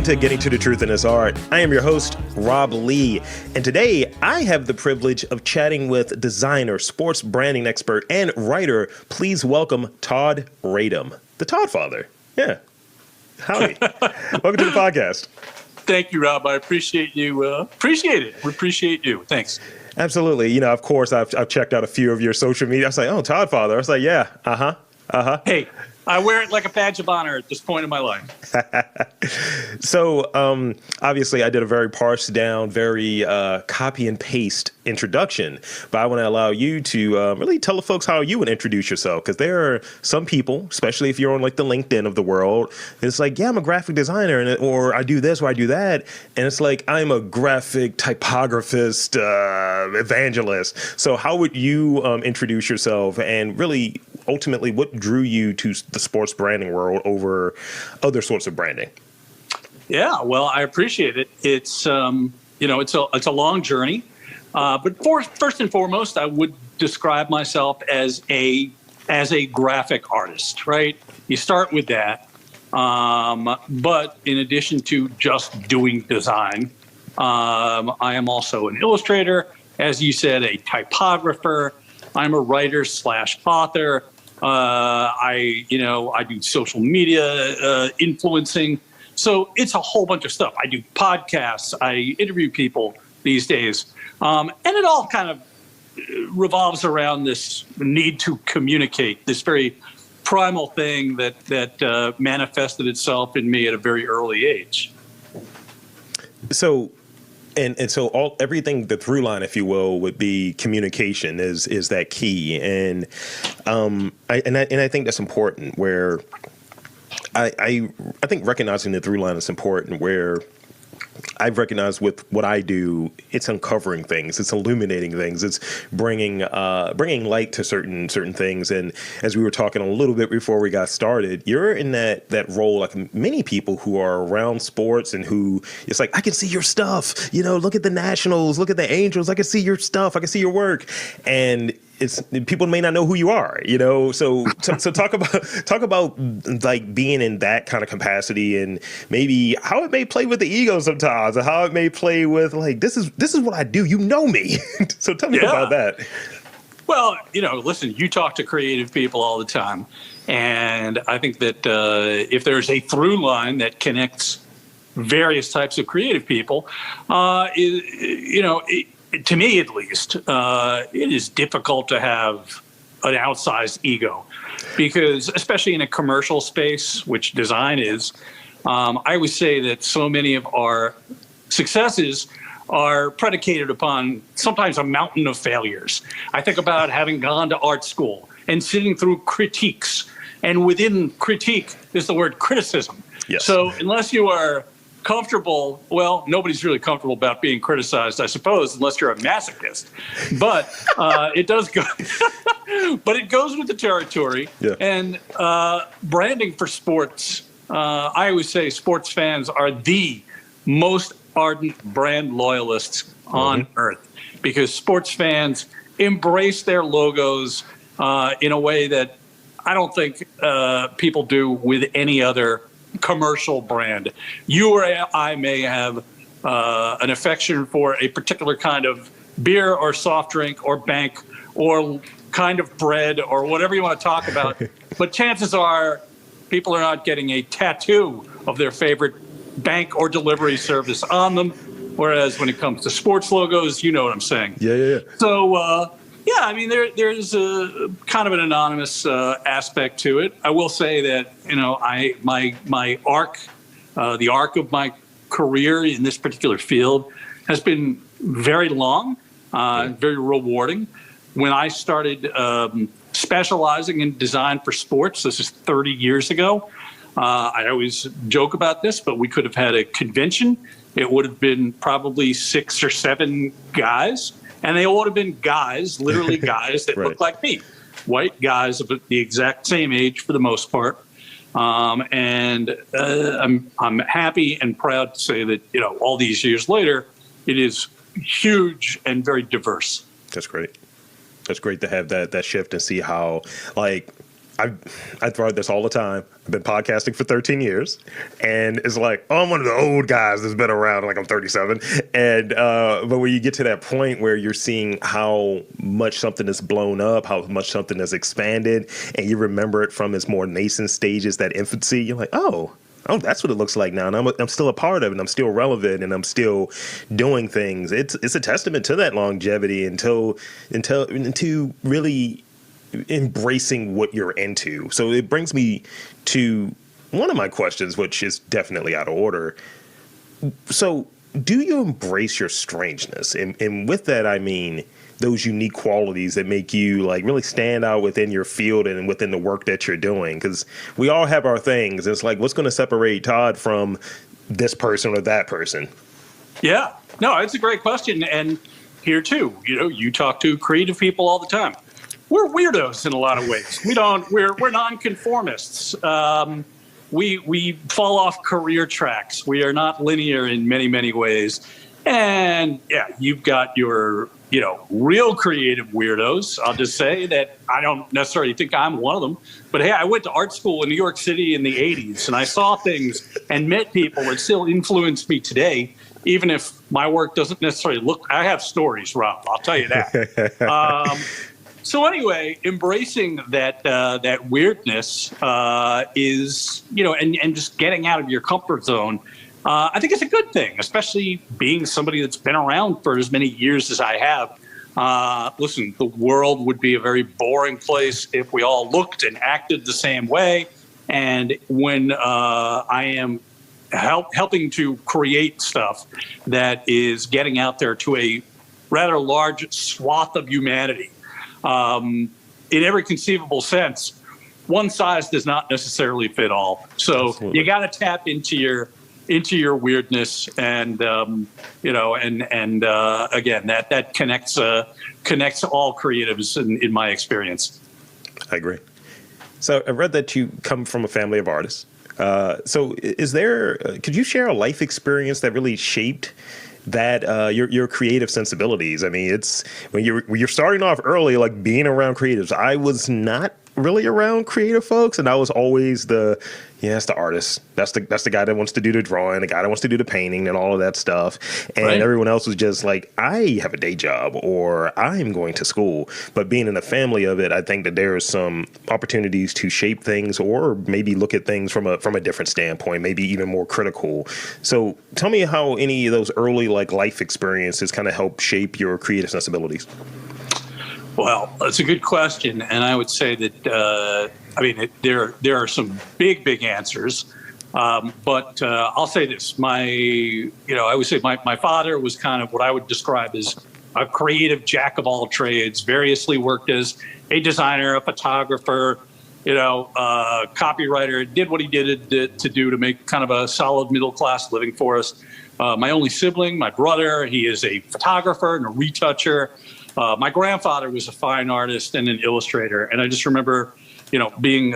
welcome to Getting to the Truth in This Art. I am your host, Rob Lee, and today I have the privilege of chatting with designer, sports branding expert, and writer. Please welcome Todd Radom, the Todd Father. Yeah. Howdy. Welcome to the podcast. Thank you, Rob. I appreciate you. Appreciate it. We appreciate you. Thanks. Absolutely. You know, of course, I've checked out a few of your social media. I was like, oh, Todd Father. I was like, yeah, Hey, I wear it like a badge of honor at this point in my life. So, obviously, I did a very parsed down, very copy and paste introduction, but I want to allow you to really tell the folks how you would introduce yourself, because there are some people, especially if you're on like the LinkedIn of the world, it's like, yeah, I'm a graphic designer, or I do this or I do that, and it's like, I'm a graphic typographist, evangelist. So how would you introduce yourself, and really ultimately what drew you to the sports branding world over other sorts of branding? Yeah, well, I appreciate it. It's it's a long journey, but first and foremost, I would describe myself as a graphic artist. Right? You start with that, but in addition to just doing design, I am also an illustrator, as you said, a typographer. I'm a writer / author. I do social media influencing. So it's a whole bunch of stuff. I do podcasts. I interview people these days. And it all kind of revolves around this need to communicate, this very primal thing that manifested itself in me at a very early age. So And so everything, the through line, if you will, would be communication is that key. And I think that's important, where I think recognizing the through line is important, where I've recognized with what I do, it's uncovering things, it's illuminating things, it's bringing light to certain things. And as we were talking a little bit before we got started, you're in that role, like many people who are around sports and who it's like, I can see your stuff, look at the Nationals, look at the Angels, I can see your stuff, I can see your work, and people may not know who you are, So talk about like being in that kind of capacity, and maybe how it may play with the ego sometimes, and how it may play with like, this is what I do, me. So tell me about that. Well, listen, you talk to creative people all the time, and I think that if there's a through line that connects various types of creative people, to me, at least, it is difficult to have an outsized ego, because especially in a commercial space, which design is, I would say that so many of our successes are predicated upon sometimes a mountain of failures. I think about having gone to art school and sitting through critiques, and within critique is the word criticism. Yes. So unless you are comfortable, well, nobody's really comfortable about being criticized, I suppose, unless you're a masochist. But it does go, but it goes with the territory. Yeah. And branding for sports, I always say sports fans are the most ardent brand loyalists on earth, because sports fans embrace their logos in a way that I don't think people do with any other commercial brand. You or I may have an affection for a particular kind of beer or soft drink or bank or kind of bread or whatever you want to talk about, but chances are people are not getting a tattoo of their favorite bank or delivery service on them, whereas when it comes to sports logos, you know what I'm saying. Yeah. So I mean, there's a kind of an anonymous aspect to it. I will say that, my arc, the arc of my career in this particular field has been very long, very rewarding. When I started specializing in design for sports, this is 30 years ago, I always joke about this, but we could have had a convention. It would have been probably 6 or 7 guys. And they all would have been guys, literally guys that looked like me, white guys of the exact same age for the most part. And I'm happy and proud to say that, all these years later, it is huge and very diverse. That's great. That's great to have that shift and see how, like, I throw out this all the time. I've been podcasting for 13 years, and it's like, oh, I'm one of the old guys that's been around. Like I'm 37, and but when you get to that point where you're seeing how much something is blown up, how much something has expanded, and you remember it from its more nascent stages, that infancy, you're like, oh, that's what it looks like now, and I'm still a part of it, and I'm still relevant, and I'm still doing things. It's a testament to that longevity until really embracing what you're into. So it brings me to one of my questions, which is definitely out of order. So do you embrace your strangeness? And with that, I mean those unique qualities that make you like really stand out within your field and within the work that you're doing. Because we all have our things. It's like, what's going to separate Todd from this person or that person? Yeah, no, it's a great question. And here too, you talk to creative people all the time. We're weirdos in a lot of ways. We're nonconformists. We fall off career tracks. We are not linear in many, many ways. And yeah, you've got your, real creative weirdos. I'll just say that I don't necessarily think I'm one of them. But hey, I went to art school in New York City in the 80s, and I saw things and met people that still influence me today, even if my work doesn't necessarily look. I have stories, Rob. I'll tell you that. So anyway, embracing that weirdness is, and just getting out of your comfort zone, I think it's a good thing, especially being somebody that's been around for as many years as I have. Listen, the world would be a very boring place if we all looked and acted the same way. And when I am helping to create stuff that is getting out there to a rather large swath of humanity, in every conceivable sense, one size does not necessarily fit all. So Absolutely. You got to tap into your weirdness, and again, that connects all creatives in my experience. I agree. So I read that you come from a family of artists. So could you share a life experience that really shaped that your creative sensibilities? I mean, it's when you're starting off early, like being around creatives. I was not really around creative folks, and I was always it's the artist. That's the guy that wants to do the drawing, the guy that wants to do the painting and all of that stuff. And right. Everyone else was just like, I have a day job or I'm going to school. But being in a family of it, I think that there are some opportunities to shape things or maybe look at things from a different standpoint, maybe even more critical. So tell me how any of those early life experiences kind of help shape your creative sensibilities. Well, that's a good question, and I would say that there are some big answers, but I'll say this: I would say my father was kind of what I would describe as a creative jack of all trades. Variously worked as a designer, a photographer, copywriter. Did what he did to make kind of a solid middle class living for us. My only sibling, my brother, he is a photographer and a retoucher. My grandfather was a fine artist and an illustrator. And I just remember, being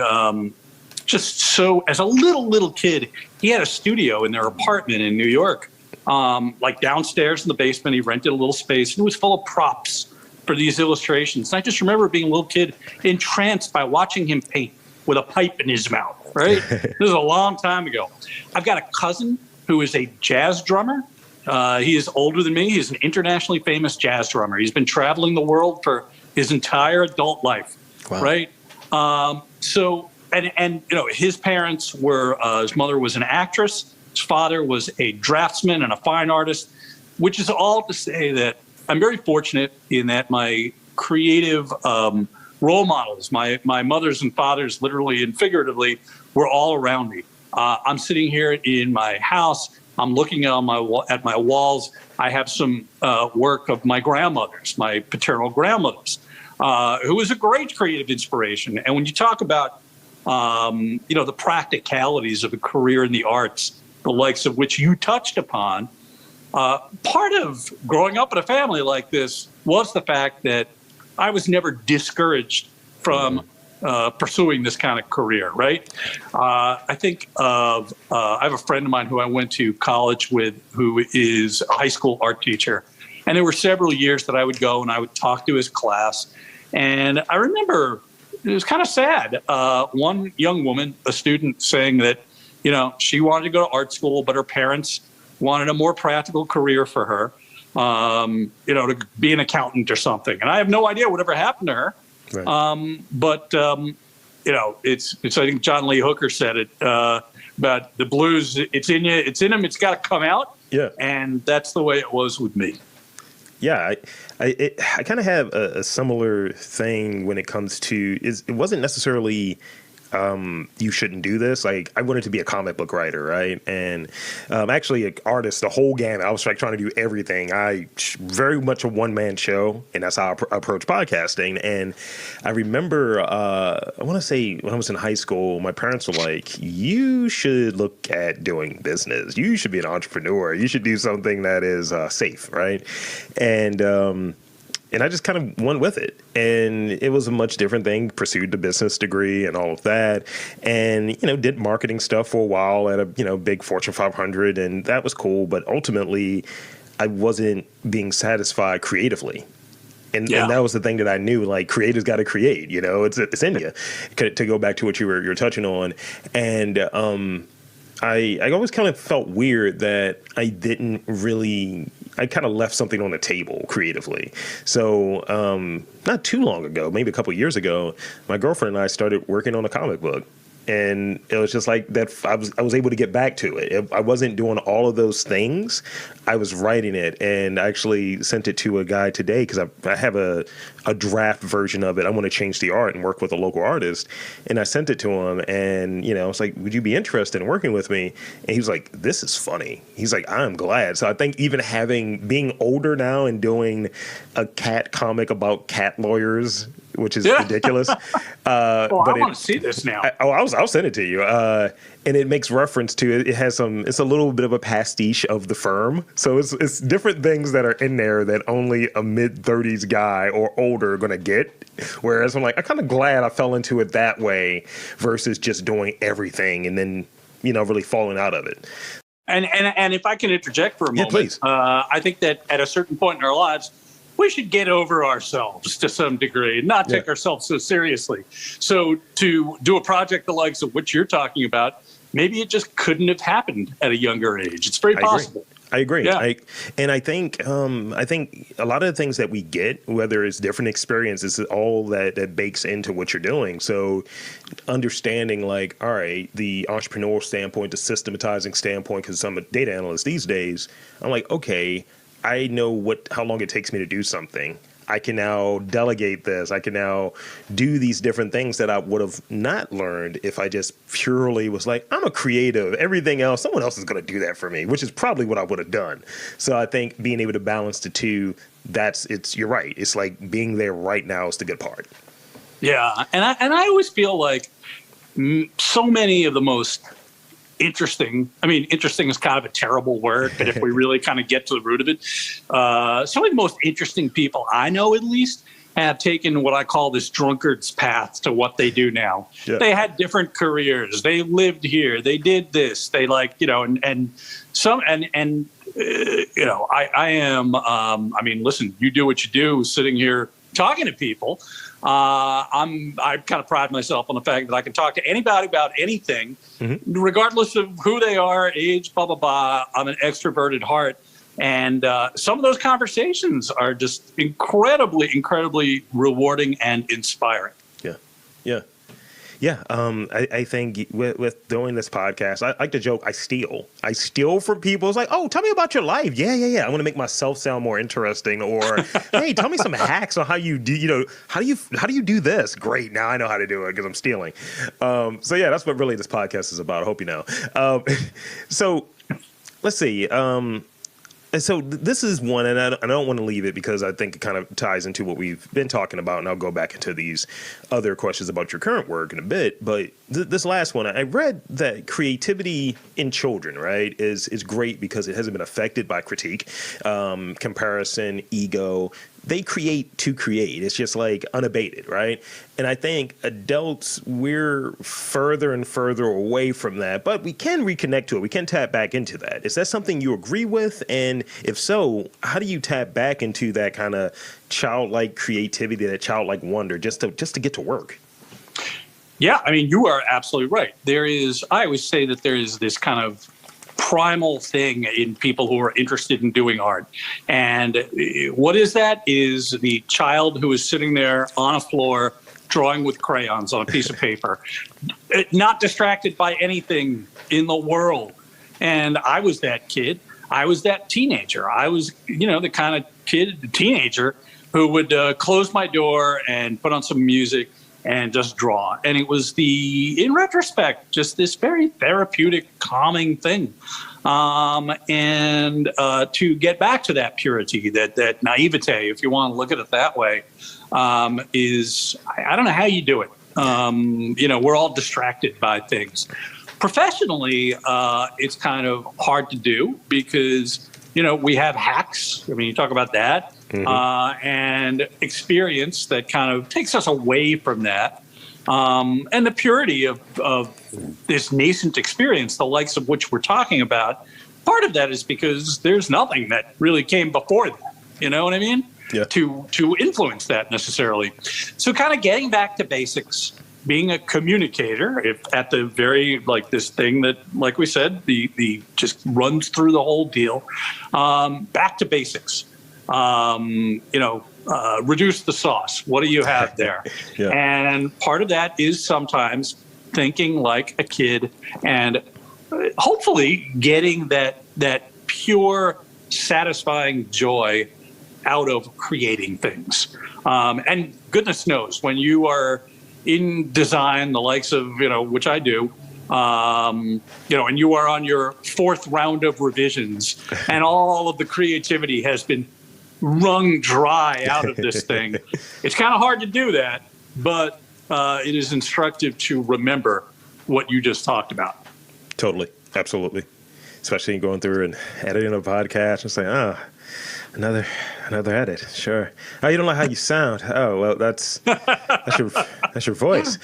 just so, as a little kid, he had a studio in their apartment in New York, like downstairs in the basement. He rented a little space, and it was full of props for these illustrations. And I just remember being a little kid entranced by watching him paint with a pipe in his mouth, right? This is a long time ago. I've got a cousin who is a jazz drummer. He is older than me. He's an internationally famous jazz drummer. He's been traveling the world for his entire adult life, wow. Right? His parents were, his mother was an actress. His father was a draftsman and a fine artist, which is all to say that I'm very fortunate in that my creative role models, my mothers and fathers, literally and figuratively, were all around me. I'm sitting here in my house. I'm looking at my walls. I have some work of my grandmothers, my paternal grandmothers, who was a great creative inspiration. And when you talk about, the practicalities of a career in the arts, the likes of which you touched upon, part of growing up in a family like this was the fact that I was never discouraged from pursuing this kind of career, right? I think of, I have a friend of mine who I went to college with who is a high school art teacher. And there were several years that I would go and I would talk to his class. And I remember was kind of sad. One young woman, a student, saying that, she wanted to go to art school, but her parents wanted a more practical career for her, to be an accountant or something. And I have no idea whatever happened to her. Right. But it's I think John Lee Hooker said it about the blues. It's in you. It's in them. It's got to come out. Yeah. And that's the way it was with me. Yeah, I kind of have a similar thing when it comes to it wasn't necessarily you shouldn't do this. Like, I wanted to be a comic book writer, right? And actually an artist, the whole gamut. I was like trying to do everything. I very much a one-man show, and that's how I approach podcasting. And I remember, I want to say when I was in high school, my parents were like, you should look at doing business. You should be an entrepreneur. You should do something that is safe, right? And I just kind of went with it. And it was a much different thing, pursued the business degree and all of that. And, did marketing stuff for a while at a, big Fortune 500. And that was cool. But ultimately, I wasn't being satisfied creatively. And that was the thing that I knew, like, creators got to create, it's in you. To go back to what you're touching on. And I always kind of felt weird that I didn't really, I kind of left something on the table creatively. So not too long ago, maybe a couple of years ago, my girlfriend and I started working on a comic book. And it was just like that. I was able to get back to it. I wasn't doing all of those things. I was writing it, and I actually sent it to a guy today because I have a draft version of it. I want to change the art and work with a local artist. And I sent it to him, and I was like, "Would you be interested in working with me?" And he was like, "This is funny." He's like, "I'm glad." So I think even being older now and doing a cat comic about cat lawyers, which is ridiculous. I want to see this now. I'll send it to you. And it makes reference to it. It has it's a little bit of a pastiche of The Firm. So it's different things that are in there that only a mid-30s guy or older are going to get. Whereas I'm like, I'm kind of glad I fell into it that way versus just doing everything and then, really falling out of it. And if I can interject for a moment, please. I think that at a certain point in our lives, we should get over ourselves to some degree and not take ourselves so seriously. So to do a project the likes of what you're talking about, maybe it just couldn't have happened at a younger age. It's very possible. I agree. Yeah. I think a lot of the things that we get, whether it's different experiences, is all that bakes into what you're doing. So understanding, like, all right, the entrepreneurial standpoint, the systematizing standpoint, because I'm a data analyst these days, I'm like, okay, I know how long it takes me to do something. I can now delegate this. I can now do these different things that I would have not learned if I just purely was like, I'm a creative. Everything else, someone else is going to do that for me, which is probably what I would have done. So I think being able to balance the two, you're right. It's like being there right now is the good part. Yeah. And I always feel like so many of the most interesting is kind of a terrible word, but if we really kind of get to the root of it, some of the most interesting people I know, at least, have taken what I call this drunkard's path to what they do now. Yeah. They had different careers. They lived here. They did this. They I am, listen, you do what you do sitting here talking to people. I kind of pride myself on the fact that I can talk to anybody about anything, regardless of who they are, age, blah, blah, blah. I'm an extroverted heart. And some of those conversations are just incredibly, incredibly rewarding and inspiring. Yeah. I think with doing this podcast, I like to joke, I steal from people. It's like, oh, tell me about your life. Yeah. I want to make myself sound more interesting. Or, hey, tell me some hacks on how you do, how do you do this? Great. Now I know how to do it because I'm stealing. So yeah, that's what really this podcast is about. I hope you know. So let's see. And so this is one, and I don't want to leave it because I think it kind of ties into what we've been talking about, and I'll go back into these other questions about your current work in a bit. But this last one, I read that creativity in children, right, is great because it hasn't been affected by critique, comparison, ego. They create to create. It's just like unabated, right? And I think adults, we're further and further away from that, but we can reconnect to it. We can tap back into that. Is that something you agree with? And if so, how do you tap back into that kind of childlike creativity, that childlike wonder, just to get to work? Yeah, I mean, you are absolutely right. I always say that there is this kind of primal thing in people who are interested in doing art. And what is that? Is the child who is sitting there on a floor drawing with crayons on a piece of paper, not distracted by anything in the world. And I was that kid. I was that teenager. I was, the kind of teenager who would close my door and put on some music and just draw. And it was in retrospect, just this very therapeutic, calming thing. And to get back to that purity, that naivete, if you want to look at it that way, is, I don't know how you do it. We're all distracted by things. Professionally, it's kind of hard to do because, we have hacks. I mean, you talk about that. And experience that kind of takes us away from that. And the purity of this nascent experience, the likes of which we're talking about, part of that is because there's nothing that really came before that. You know what I mean? Yeah. To influence that necessarily. So kind of getting back to basics, being a communicator, if at the very, like this thing that, like we said, the just runs through the whole deal. Back to basics. Reduce the sauce. What do you have there? Yeah. And part of that is sometimes thinking like a kid and hopefully getting that pure, satisfying joy out of creating things. And goodness knows, when you are in design, the likes of, which I do, and you are on your fourth round of revisions and all of the creativity has been wrung dry out of this thing. It's kind of hard to do that, but it is instructive to remember what you just talked about. Totally. Absolutely. Especially going through and editing a podcast and saying, another edit. Sure. Oh, you don't like how you sound. Oh, well, that's your voice.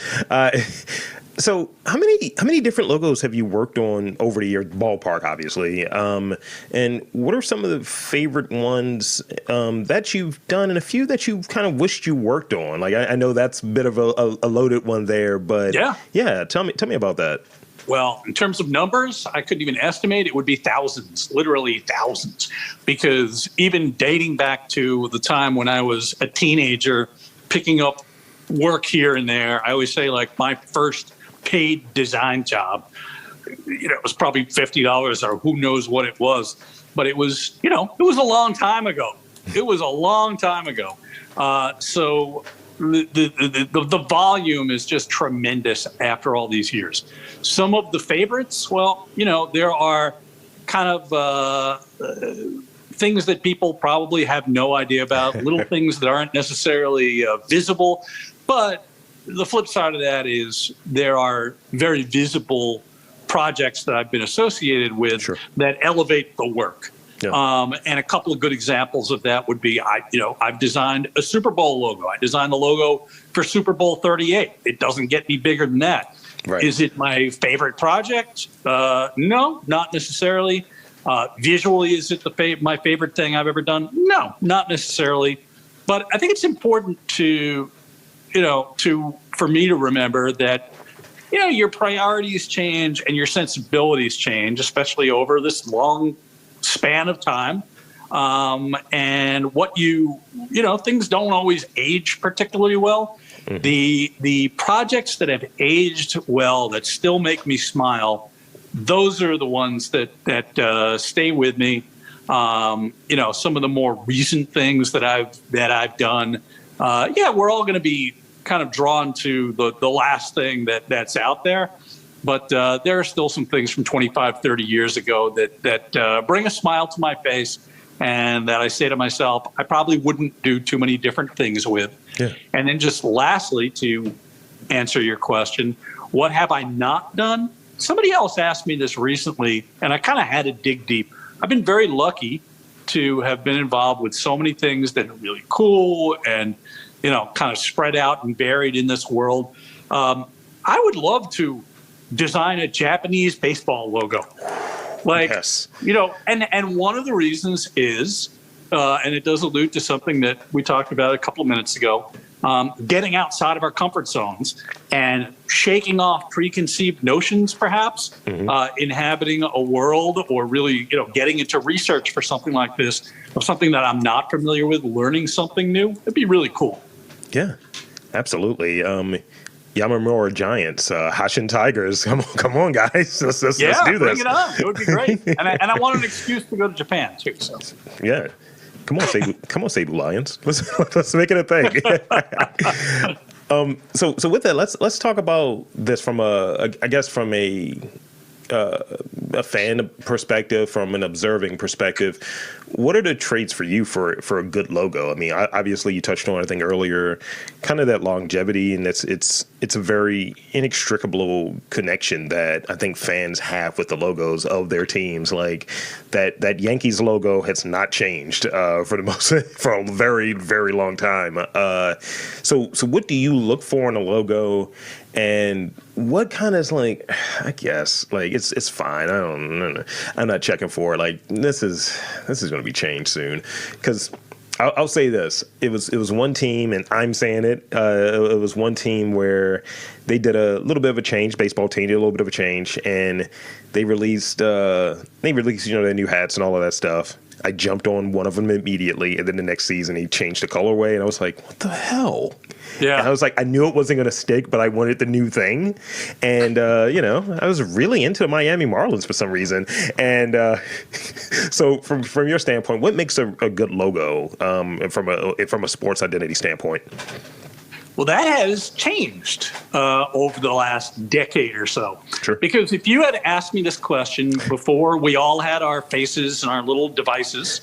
So how many different logos have you worked on over the year? Ballpark, obviously. And what are some of the favorite ones that you've done, and a few that you kind of wished you worked on? Like I know that's a bit of a loaded one there, but yeah. Tell me about that. Well, in terms of numbers, I couldn't even estimate. It would be thousands, literally thousands, because even dating back to the time when I was a teenager, picking up work here and there, I always say like my first paid design job, it was probably $50 or who knows what it was, but it was, it was a long time ago. It was a long time ago. So the volume is just tremendous after all these years. Some of the favorites, well, there are kind of things that people probably have no idea about, little things that aren't necessarily visible. But the flip side of that is there are very visible projects that I've been associated with that elevate the work. Yeah. And a couple of good examples of that would be, I've designed a Super Bowl logo. I designed the logo for Super Bowl XXXVIII. It doesn't get any bigger than that. Right. Is it my favorite project? No, not necessarily. Visually, is it my favorite thing I've ever done? No, not necessarily. But I think it's important for me to remember that, your priorities change and your sensibilities change, especially over this long span of time. And what things don't always age particularly well. Mm-hmm. The projects that have aged well, that still make me smile, those are the ones that stay with me. Some of the more recent things that I've done, we're all going to be kind of drawn to the last thing that's out there. But there are still some things from 25, 30 years ago that bring a smile to my face, and that I say to myself, I probably wouldn't do too many different things with. Yeah. And then just lastly, to answer your question, what have I not done? Somebody else asked me this recently, and I kind of had to dig deep. I've been very lucky to have been involved with so many things that are really cool and, kind of spread out and varied in this world. I would love to design a Japanese baseball logo. Yes. And one of the reasons is, and it does allude to something that we talked about a couple of minutes ago, getting outside of our comfort zones and shaking off preconceived notions, perhaps, inhabiting a world, or really, getting into research for something like this, of something that I'm not familiar with, learning something new. It'd be really cool. Yeah, absolutely. Yamamura Giants, Hanshin Tigers. Come on, guys. Let's do this. Bring it on. It would be great. And I want an excuse to go to Japan too. So. Yeah. Come on, Seibu Lions. Let's make it a thing. So with that, let's talk about this from a fan perspective, from an observing perspective. What are the traits for you for a good logo? I mean, obviously you touched on, I think earlier, kind of that longevity, and it's a very inextricable connection that I think fans have with the logos of their teams. Like that Yankees logo has not changed for a very, very long time. So what do you look for in a logo? And what kind of like, I guess, like it's fine. I'm not checking for it. Like this is going to be changed soon, because I'll say this: it was one team, and I'm saying it. It was one team where they did a little bit of a change. Baseball team did a little bit of a change, and they released their new hats and all of that stuff. I jumped on one of them immediately, and then the next season he changed the colorway, and I was like, what the hell? Yeah. And I was like, I knew it wasn't going to stick, but I wanted the new thing. And, I was really into Miami Marlins for some reason. And so from your standpoint, what makes a good logo from a sports identity standpoint? Well, that has changed over the last decade or so. Sure. Because if you had asked me this question before we all had our faces and our little devices,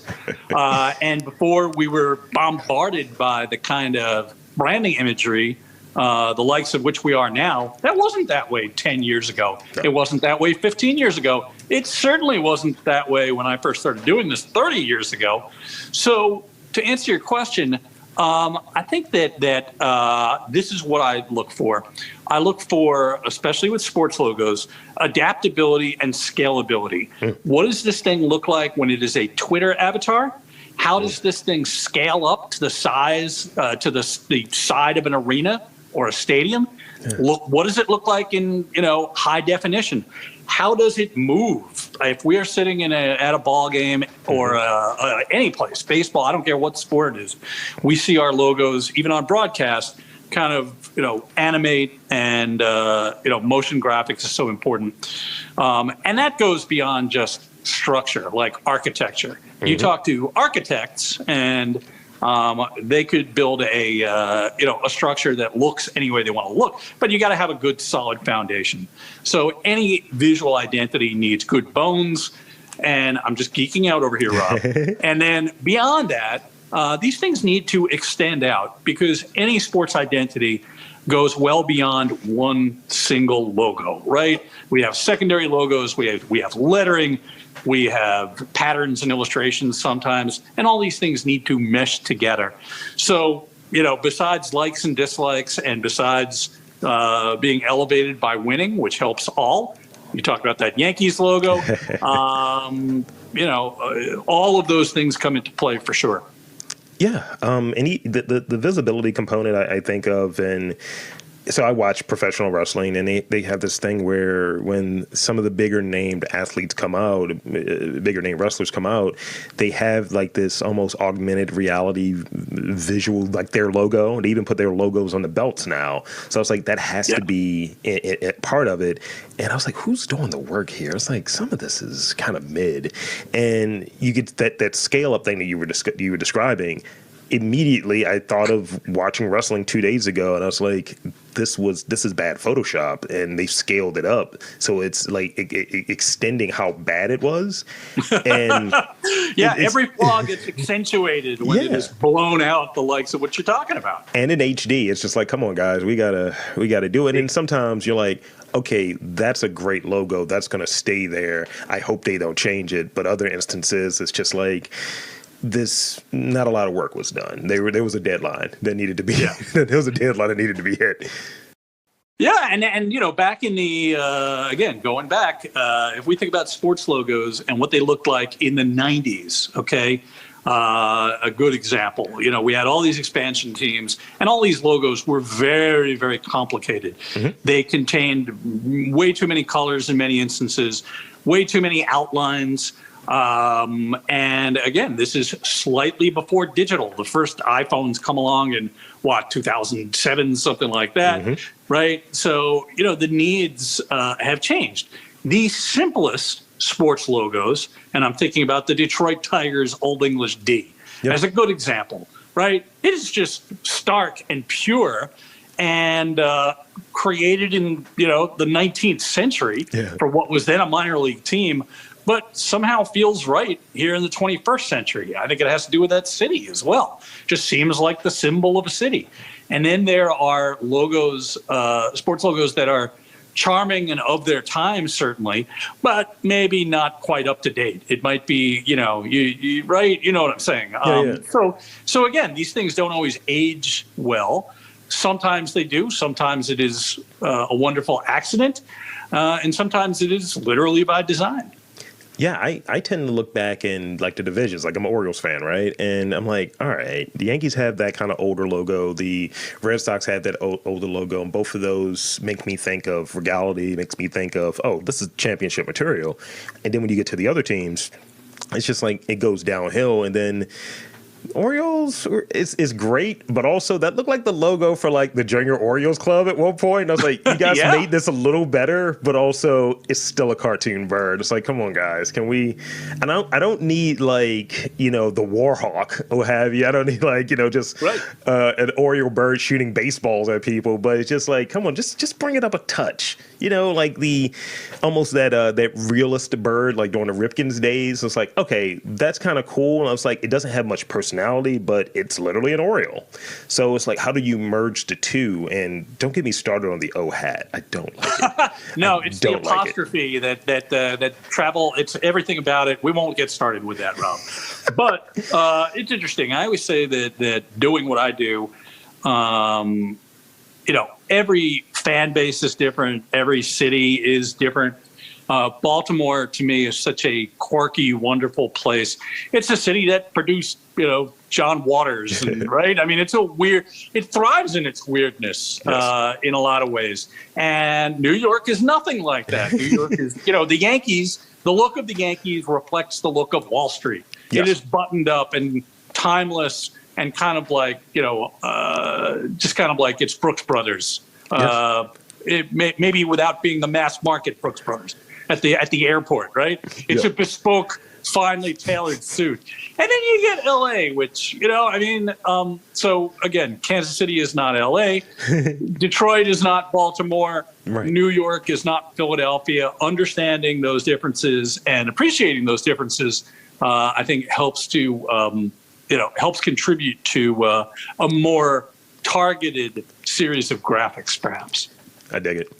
and before we were bombarded by the kind of branding imagery, the likes of which we are now, that wasn't that way 10 years ago. No. It wasn't that way 15 years ago. It certainly wasn't that way when I first started doing this 30 years ago. So to answer your question, I think that this is what I look for. I look for, especially with sports logos, adaptability and scalability. What does this thing look like when it is a Twitter avatar? How does this thing scale up to the size, to the side of an arena or a stadium? What does it look like in high definition? How does it move? If we are sitting at a ball game or any place, baseball, I don't care what sport it is, we see our logos, even on broadcast, kind of animate, and motion graphics is so important, and that goes beyond just structure, like architecture. You talk to architects, and they could build a structure that looks any way they want to look, but you got to have a good solid foundation. So any visual identity needs good bones, and I'm just geeking out over here, Rob. And then beyond that, these things need to extend out, because any sports identity goes well beyond one single logo, right? We have secondary logos, we have lettering, we have patterns and illustrations sometimes, and all these things need to mesh together. So, besides likes and dislikes, and besides being elevated by winning, which helps all, you talk about that Yankees logo, all of those things come into play for sure. Yeah, and the visibility component I think of, and so I watch professional wrestling, and they have this thing where when some of the bigger named athletes come out, bigger named wrestlers come out, they have like this almost augmented reality visual, like their logo. They even put their logos on the belts now. So I was like, that has to be part of it. And I was like, who's doing the work here? It's like, some of this is kind of mid. And you get that scale up thing that you were describing. Immediately, I thought of watching wrestling 2 days ago, and I was like, this is bad Photoshop, and they scaled it up. So it's like extending how bad it was. And every flaw gets accentuated when it is blown out, the likes of what you're talking about. And in HD, it's just like, come on, guys, we gotta do it. And sometimes you're like, okay, that's a great logo, that's gonna stay there. I hope they don't change it. But other instances, it's just like, not a lot of work was done. There was a deadline that needed to be. There was a deadline that needed to be hit. Yeah, and back in the going back, if we think about sports logos and what they looked like in the '90s, okay, a good example. You know, we had all these expansion teams, and all these logos were very, very complicated. They contained way too many colors in many instances, way too many outlines. And again, this is slightly before digital. The first iPhones come along in 2007, something like that, right? So, you know, the needs have changed. The simplest sports logos, and I'm thinking about the Detroit Tigers Old English D as a good example, right? It is just stark and pure and created in, you know, the 19th century for what was then a minor league team, but somehow feels right here in the 21st century. I think it has to do with that city as well. Just seems like the symbol of a city. And then there are logos, sports logos that are charming and of their time, certainly, but maybe not quite up to date. It might be, you know, right? You know what I'm saying? So again, these things don't always age well. Sometimes they do. Sometimes it is a wonderful accident, and sometimes it is literally by design. Yeah, I tend to look back in like the divisions. Like I'm an Orioles fan, right? And I'm like, all right, the Yankees have that kind of older logo. The Red Sox have that older logo. And both of those make me think of regality, makes me think of, oh, this is championship material. And then when you get to the other teams, it's just like it goes downhill. And then Orioles is great, but also that looked like the logo for like the Junior Orioles Club at one point. And I was like, you guys made this a little better, but also it's still a cartoon bird. It's like, come on, guys, can we? And I don't need like, you know, the Warhawk or have you. I don't need like, you know, just an Oriole bird shooting baseballs at people. But it's just like, come on, just bring it up a touch. You know, like the almost that realist bird, like during the Ripken's days. It's like, okay, that's kind of cool. And I was like, it doesn't have much personality, but it's literally an Oriole. So it's like, how do you merge the two? And don't get me started on the O hat. I don't like it. No, it's the apostrophe that travel. It's everything about it. We won't get started with that, Rob. But it's interesting. I always say that doing what I do, you know, every fan base is different. Every city is different. Baltimore, to me, is such a quirky, wonderful place. It's a city that produced, you know, John Waters, right? I mean, it thrives in its weirdness in a lot of ways. And New York is nothing like that. New York is, you know, the Yankees, the look of the Yankees reflects the look of Wall Street. It is buttoned up and timeless and kind of like, you know, just kind of like it's Brooks Brothers. Maybe without being the mass market Brooks Brothers at the airport, right? It's a bespoke, finely tailored suit. And then you get L.A., which, you know, I mean, so again, Kansas City is not L.A. Detroit is not Baltimore. New York is not Philadelphia. Understanding those differences and appreciating those differences, I think helps to, helps contribute to a more targeted series of graphics, perhaps. I dig it.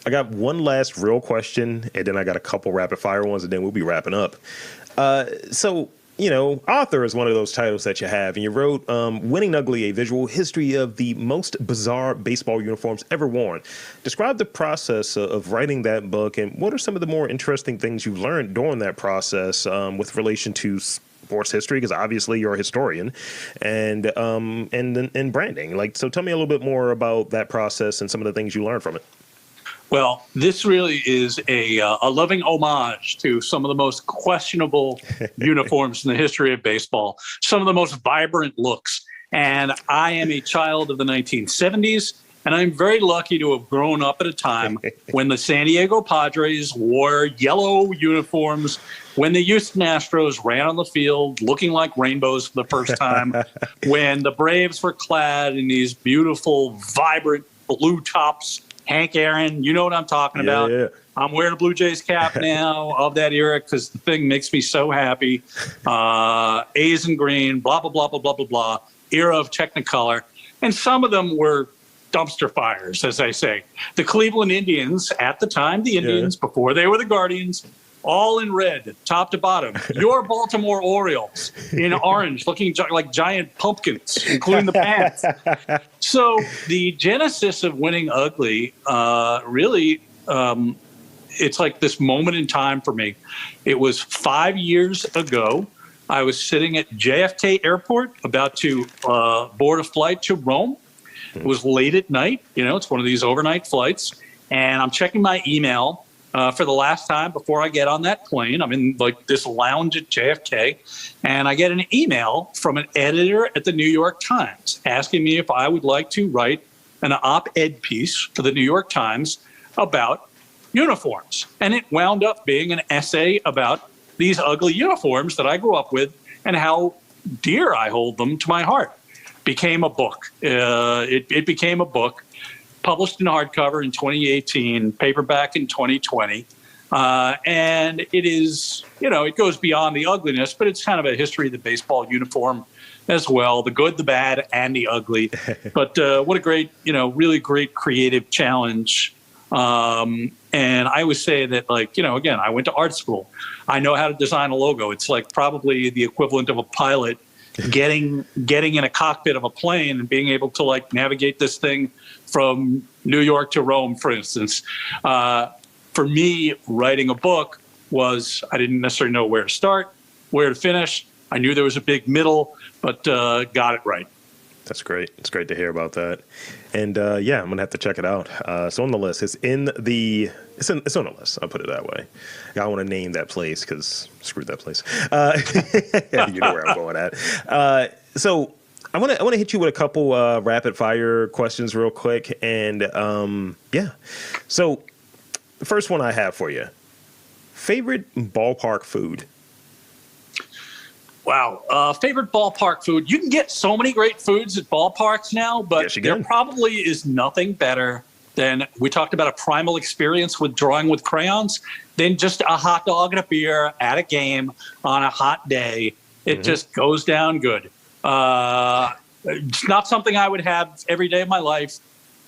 I got one last real question, and then I got a couple rapid-fire ones, and then we'll be wrapping up. So, you know, author is one of those titles that you have, and you wrote Winning Ugly, A Visual History of the Most Bizarre Baseball Uniforms Ever Worn. Describe the process of writing that book, and what are some of the more interesting things you've learned during that process with relation to sports history, because obviously you're a historian, and branding. Like, so tell me a little bit more about that process and some of the things you learned from it. Well, this really is a loving homage to some of the most questionable uniforms in the history of baseball, some of the most vibrant looks. And I am a child of the 1970s, and I'm very lucky to have grown up at a time when the San Diego Padres wore yellow uniforms, when the Houston Astros ran on the field looking like rainbows for the first time, when the Braves were clad in these beautiful, vibrant blue tops. Hank Aaron, you know what I'm talking about. Yeah. I'm wearing a Blue Jays cap now of that era because the thing makes me so happy. A's and green, blah, blah, blah, blah, blah, blah, blah. Era of Technicolor. And some of them were dumpster fires, as I say. The Cleveland Indians, at the time, the Indians, before they were the Guardians, all in red, top to bottom. Your Baltimore Orioles in orange, looking like giant pumpkins, including the pants. So the genesis of Winning Ugly really, it's like this moment in time for me. It was 5 years ago I was sitting at JFK Airport about to board a flight to Rome. It was late at night. It's one of these overnight flights. And I'm checking my email for the last time before I get on that plane. I'm in like this lounge at JFK. And I get an email from an editor at the New York Times asking me if I would like to write an op-ed piece for the New York Times about uniforms. And it wound up being an essay about these ugly uniforms that I grew up with and how dear I hold them to my heart. Became a book. It became a book, published in hardcover in 2018, paperback in 2020. And it is, it goes beyond the ugliness, but it's kind of a history of the baseball uniform as well, the good, the bad, and the ugly. But what a great, really great creative challenge. And I always say that, again, I went to art school. I know how to design a logo. It's like probably the equivalent of a pilot getting in a cockpit of a plane and being able to navigate this thing from New York to Rome, for instance. For me, writing a book was, I didn't necessarily know where to start, where to finish. I knew there was a big middle, but got it right. That's great. It's great to hear about that. And I'm gonna have to check it out. It's on the list. It's on the list. I'll put it that way. I want to name that place because screw that place. You know where I'm going at. So I want to hit you with a couple rapid fire questions real quick. And so the first one I have for you: favorite ballpark food. Wow. Favorite ballpark food. You can get so many great foods at ballparks now, but there probably is nothing better than, we talked about a primal experience with drawing with crayons, than just a hot dog and a beer at a game on a hot day. It just goes down good. It's not something I would have every day of my life,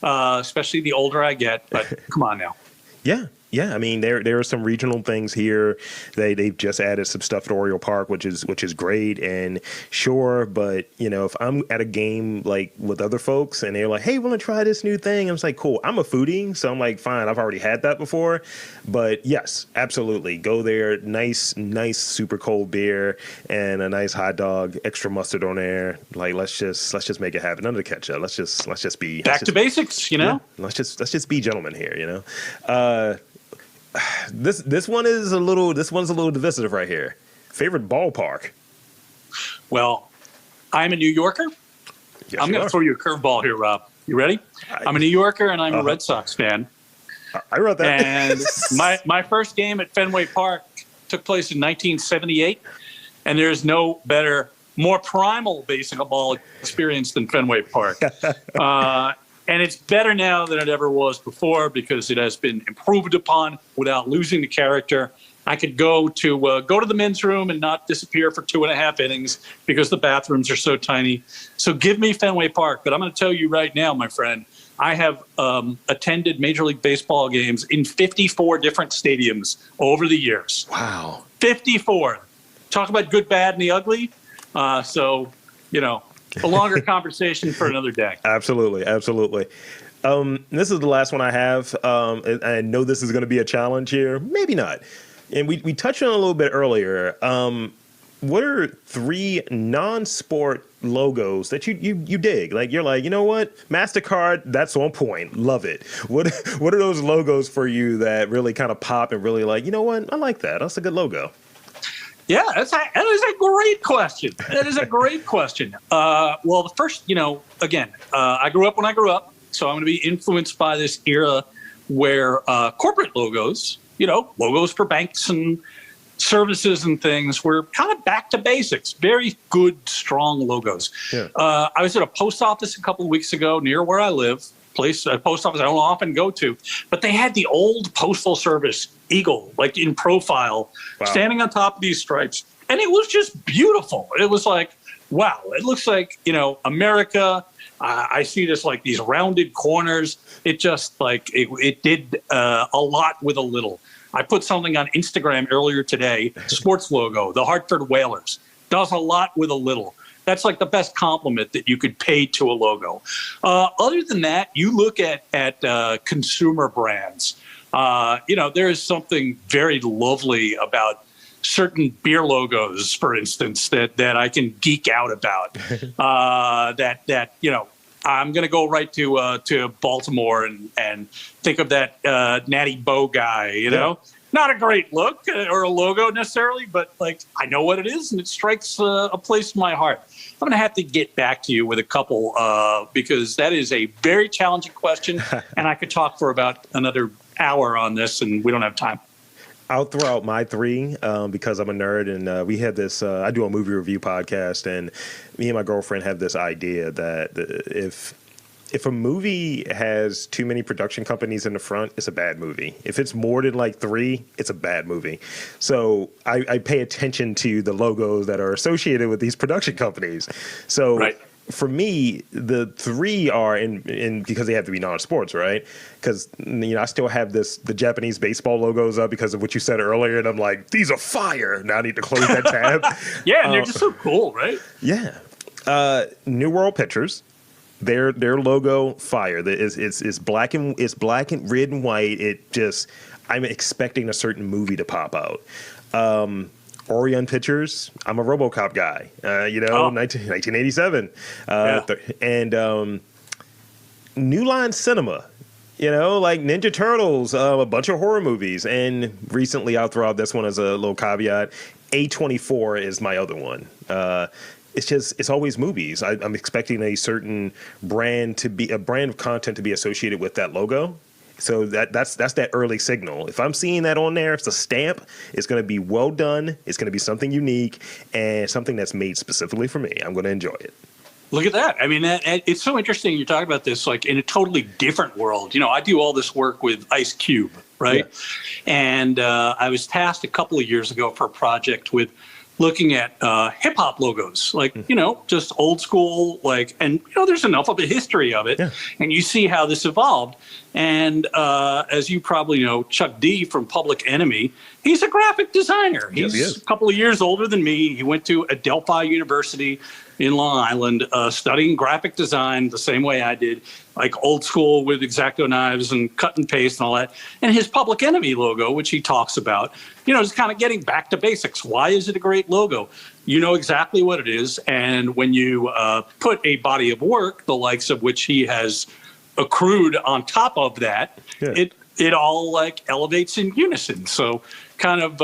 especially the older I get, but come on now. Yeah. I mean, there are some regional things here. They've just added some stuff at Oriole Park, which is great. And sure, but if I'm at a game with other folks and they're like, "Hey, want to try this new thing?" I'm just like, "Cool." I'm a foodie, so I'm like, "Fine, I've already had that before." But yes, absolutely, go there. Nice, super cold beer and a nice hot dog, extra mustard on there. Let's just make it happen. None of the ketchup. Let's just be back to basics. Yeah, let's just be gentlemen here. This one's a little divisive right here. Favorite ballpark? Well, I'm a New Yorker. Yes, I'm going to throw you a curveball here, Rob. You ready? I'm a New Yorker and I'm a Red Sox fan. I wrote that. And my first game at Fenway Park took place in 1978, and there's no better, more primal baseball experience than Fenway Park. And it's better now than it ever was before because it has been improved upon without losing the character. I could go to the men's room and not disappear for 2.5 innings because the bathrooms are so tiny. So give me Fenway Park. But I'm going to tell you right now, my friend, I have attended Major League Baseball games in 54 different stadiums over the years. Wow. 54. Talk about good, bad, and the ugly. A longer conversation for another day. Absolutely. This is the last one I have. I know this is going to be a challenge here. Maybe not. And we touched on it a little bit earlier. What are 3 non-sport logos that you dig? You're like, you know what? MasterCard, that's on point. Love it. What are those logos for you that really kind of pop and really you know what? I like that. That's a good logo. Yeah, that is a great question. That is a great question. Well, the first, again, I grew up when I grew up, so I'm going to be influenced by this era where corporate logos, logos for banks and services and things were kind of back to basics. Very good, strong logos. Yeah. I was at a post office a couple of weeks ago near where I live. A post office I don't often go to, but they had the old Postal Service eagle, in profile, standing on top of these stripes. And it was just beautiful. It was like, wow, it looks like, America. I see this these rounded corners. It just it did a lot with a little. I put something on Instagram earlier today, sports logo, the Hartford Whalers, does a lot with a little. That's the best compliment that you could pay to a logo. Other than that, you look at consumer brands. There is something very lovely about certain beer logos, for instance, that I can geek out about. I'm going to go right to Baltimore and think of that Natty Bow guy. Not a great look or a logo necessarily, but like I know what it is, and it strikes a place in my heart. I'm going to have to get back to you with a couple because that is a very challenging question, and I could talk for about another hour on this, and we don't have time. I'll throw out my three because I'm a nerd, and we had this. I do a movie review podcast, and me and my girlfriend have this idea that if a movie has too many production companies in the front, it's a bad movie. If it's more than like three, it's a bad movie. So I pay attention to the logos that are associated with these production companies. So right. For me, the three are in because they have to be non-sports, right? Because I still have the Japanese baseball logos up because of what you said earlier, and I'm like, these are fire. Now I need to close that tab. Yeah, and they're just so cool, right? Yeah. New World Pictures. Their logo fire. It's black and red and white. I'm expecting a certain movie to pop out. Orion Pictures. I'm a RoboCop guy. 1987. And New Line Cinema. Like Ninja Turtles, a bunch of horror movies. And recently, I'll throw out this one as a little caveat. A24 is my other one. It's always movies. I'm expecting a certain brand of content to be associated with that logo. So that's that early signal. If I'm seeing that on there, it's a stamp. It's going to be well done. It's going to be something unique and something that's made specifically for me. I'm going to enjoy it. Look at that. I mean, it's so interesting. You're talking about this like in a totally different world. I do all this work with Ice Cube, right? Yeah. And I was tasked a couple of years ago for a project with looking at hip hop logos, like, just old school, and there's enough of a history of it. Yeah. And you see how this evolved. And as you probably know, Chuck D from Public Enemy, he's a graphic designer. He's a couple of years older than me. He went to Adelphi University in Long Island, studying graphic design the same way I did, like old school with X-Acto knives and cut and paste and all that. And his Public Enemy logo, which he talks about, is kind of getting back to basics. Why is it a great logo? You know exactly what it is. And when you put a body of work, the likes of which he has accrued on top of that, it all like elevates in unison. So kind of,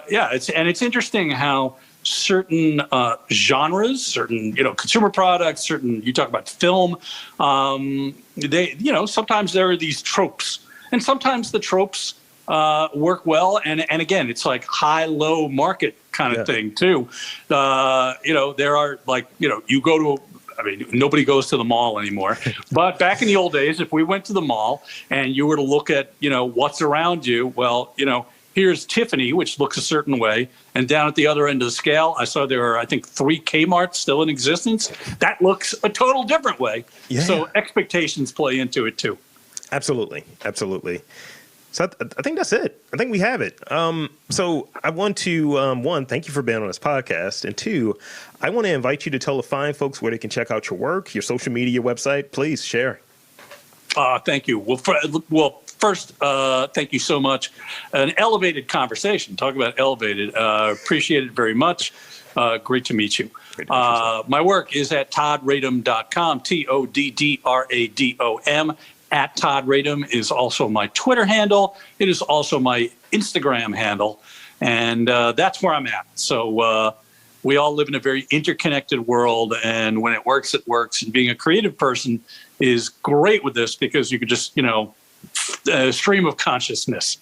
it's interesting how certain genres, certain, consumer products, you talk about film, they, sometimes there are these tropes, and sometimes the tropes work well. And again, it's like high-low market kind of thing too. There are like, you go to, nobody goes to the mall anymore. But back in the old days, if we went to the mall and you were to look at, what's around you, well, here's Tiffany, which looks a certain way. And down at the other end of the scale, I saw there are, I think, 3 Kmarts still in existence. That looks a total different way. Yeah. So expectations play into it too. Absolutely. So I think that's it. I think we have it. So I want to, one, thank you for being on this podcast. And two, I want to invite you to tell the fine folks where they can check out your work, your social media website. Please share. Thank you. First, thank you so much. An elevated conversation. Talk about elevated. Appreciate it very much. Great to meet you. My work is at toddradom.com, TODDRADOM. At Todd Radom is also my Twitter handle. It is also my Instagram handle. And that's where I'm at. So we all live in a very interconnected world. And when it works, it works. And being a creative person is great with this because you could just, stream of consciousness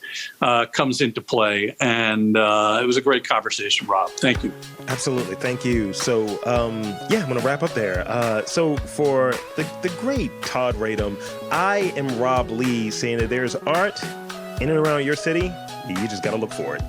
comes into play. And it was a great conversation, Rob. Thank you. Absolutely. Thank you. So, I'm going to wrap up there. So for the great Todd Radom, I am Rob Lee saying that there's art in and around your city. You just got to look for it.